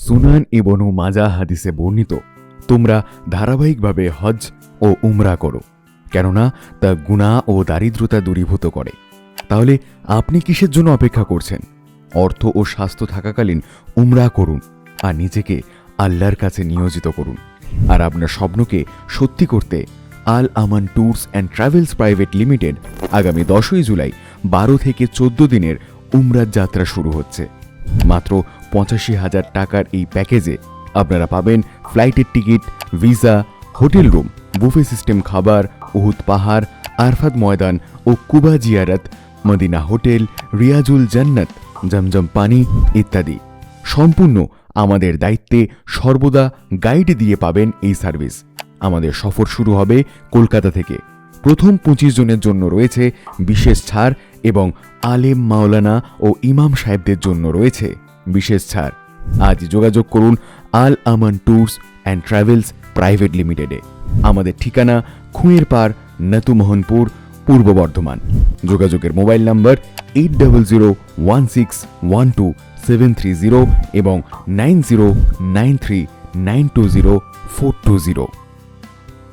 সুনান ইবনু মাজা হাদিসে বর্ণিত, তোমরা ধারাবাহিকভাবে হজ ও উমরা করো, কেননা তা গুনাহ ও দারিদ্রতা দূরীভূত করে। তাহলে আপনি কিসের জন্য অপেক্ষা করছেন? অর্থ ও স্বাস্থ্য থাকাকালীন উমরা করুন আর নিজেকে আল্লাহর কাছে নিয়োজিত করুন। আর আপনার স্বপ্নকে সত্যি করতে Al Aman tours and travels private limited আগামী 10ই জুলাই 12 থেকে 14 দিনের উমরার যাত্রা শুরু হচ্ছে। মাত্র 85,000 টাকার এই প্যাকেজে আপনারা পাবেন ফ্লাইটের ticket, visa, hotel room, buffet system খাবার, উহুদ পাহাড়, আরফাত ময়দান ও কুবা জিয়ারত, মদিনা হোটেল, রিয়াজুল জান্নাত, জমজম পানি ইত্যাদি। সম্পূর্ণ আমাদের দায়িত্বে সর্বদা গাইড দিয়ে পাবেন এই সার্ভিস। আমাদের সফর শুরু হবে কলকাতা থেকে। প্রথম 25 জনের জন্য রয়েছে বিশেষ ছাড় এবং আলেম, মাওলানা ও ইমাম সাহেবদের জন্য রয়েছে বিশেষ ছাড়। আজ যোগাযোগ করুন আল Aman tours and travels private লিমিটেডে। আমাদের ঠিকানা খুঁয়ের পাড়, নতুমোহনপুর, পূর্ব বর্ধমান। যোগাযোগের মোবাইল নম্বর 8001612730 এবং 9093920420।